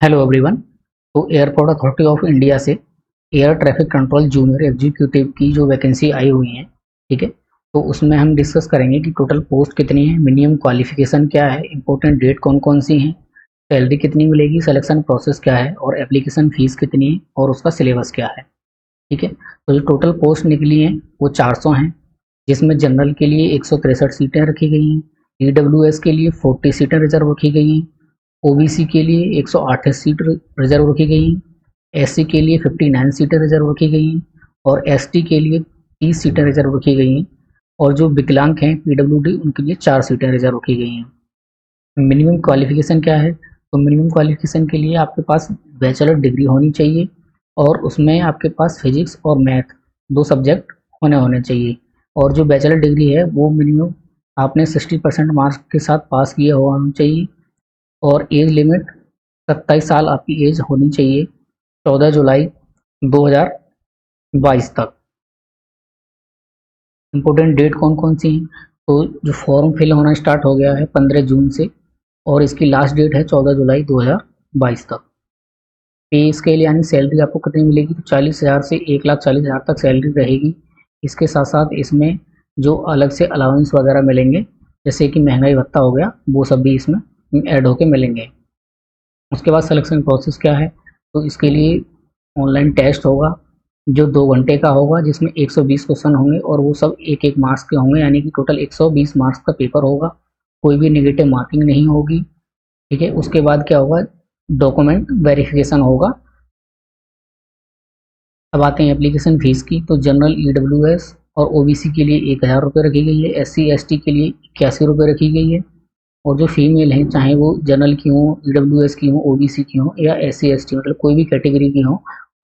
Hello everyone. तो airport authority of India से air traffic control junior executive की जो वैकेंसी आई हुई है, ठीक है, तो उसमें हम डिस्कस करेंगे कि टोटल पोस्ट कितनी है, मिनिमम क्वालिफिकेशन क्या है, इंपॉर्टेंट डेट कौन कौन सी हैं, सैलरी कितनी मिलेगी, सिलेक्शन प्रोसेस क्या है और एप्लीकेशन फ़ीस कितनी है और उसका सिलेबस क्या है। ठीक है, तो जो टोटल पोस्ट निकली हैं वो 400 हैं, जिसमें जनरल के लिए 163 सीटें रखी गई हैं, EWS के लिए 40 सीटें रिजर्व रखी गई हैं, ओबीसी के लिए 128 सीट रिजर्व रखी गई हैं, एससी के लिए 59 सीटें रिजर्व रखी गई हैं और एसटी के लिए 30 सीटें रिजर्व रखी गई हैं और जो विकलांग हैं पीडब्ल्यूडी उनके लिए 4 सीटें रिजर्व रखी गई हैं। मिनिमम क्वालिफिकेशन क्या है? तो मिनिमम क्वालिफिकेशन के लिए आपके पास बैचलर डिग्री होनी चाहिए और उसमें आपके पास फिजिक्स और मैथ 2 सब्जेक्ट होने चाहिए और जो बैचलर डिग्री है वो मिनिमम आपने 60% मार्क्स के साथ पास किया होना चाहिए और एज लिमिट 27 साल आपकी एज होनी चाहिए 14 जुलाई 2022 तक। इम्पोर्टेंट डेट कौन कौन सी हैं? तो जो फॉर्म फिल होना स्टार्ट हो गया है 15 जून से और इसकी लास्ट डेट है 14 जुलाई 2022 तक। पे स्केल यानी सैलरी आपको कितनी मिलेगी? तो 40,000 से 1,40,000 तक सैलरी रहेगी। इसके साथ साथ इसमें जो अलग से अलाउंस वगैरह मिलेंगे, जैसे कि महंगाई भत्ता हो गया, वो सब भी इसमें ऐड होके मिलेंगे। उसके बाद सिलेक्शन प्रोसेस क्या है? तो इसके लिए ऑनलाइन टेस्ट होगा जो 2 घंटे का होगा, जिसमें 120 क्वेश्चन होंगे और वो सब एक एक मार्क्स के होंगे, यानी कि टोटल 120 मार्क्स का पेपर होगा। कोई भी नेगेटिव मार्किंग नहीं होगी। ठीक है, उसके बाद क्या होगा? डॉक्यूमेंट वेरिफिकेशन होगा। अब आते हैं एप्लीकेशन फ़ीस की। तो जनरल EWS और OBC के लिए 1,000 रुपये रखी गई है, SC ST के लिए 81 रुपये रखी गई है और जो फीमेल हैं, चाहे वो जनरल की हो, EWS की हो, OBC की हो या SC ST, मतलब कोई भी कैटेगरी की हो,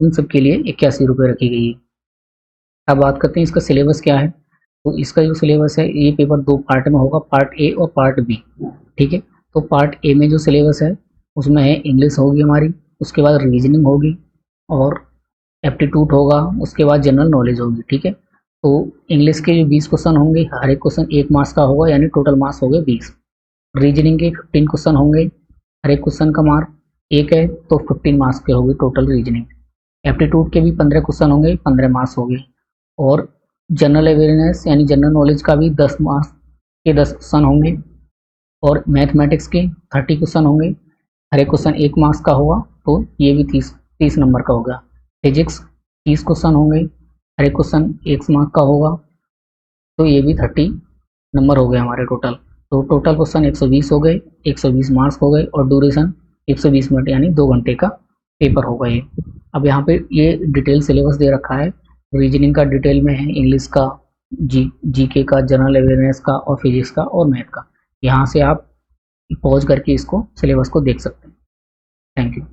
उन सब के लिए 81 रुपये रखी गई है। अब बात करते हैं इसका सिलेबस क्या है। तो इसका जो सिलेबस है, ये पेपर 2 पार्ट में होगा, पार्ट ए और पार्ट बी। ठीक है, तो पार्ट ए में जो सिलेबस है उसमें है इंग्लिश होगी हमारी, उसके बाद रीजनिंग होगी और एप्टीट्यूड होगा, उसके बाद जनरल नॉलेज होगी। ठीक है, तो इंग्लिश के जो 20 क्वेश्चन होंगे, हर एक क्वेश्चन 1 मार्क्स का होगा, यानी टोटल मार्क्स हो गए 20। रीजनिंग के 15 क्वेश्चन होंगे, हर एक क्वेश्चन का मार्क 1 है, तो 15 मार्क्स के होंगे टोटल रीजनिंग। एप्टीट्यूड के भी 15 क्वेश्चन होंगे, 15 मार्क्स हो गए और जनरल अवेयरनेस यानी जनरल नॉलेज का भी 10 मार्क्स के 10 क्वेश्चन होंगे और मैथमेटिक्स के 30 क्वेश्चन होंगे, हर एक क्वेश्चन 1 मार्क्स का होगा, तो ये भी 30 नंबर का होगा। फिजिक्स 30 क्वेश्चन होंगे, हर एक क्वेश्चन 1 मार्क का होगा, तो ये भी 30 नंबर हो गए हमारे टोटल। तो टोटल क्वेश्चन 120 हो गए, 120 मार्क्स हो गए और ड्यूरेशन 120 मिनट यानी 2 घंटे का पेपर होगा ये। अब यहाँ पे ये डिटेल सिलेबस दे रखा है, रीजनिंग का डिटेल में है, इंग्लिश का, जीके का, जनरल अवेयरनेस का और फिजिक्स का और मैथ का। यहाँ से आप पॉज करके इसको सिलेबस को देख सकते हैं। Thank you.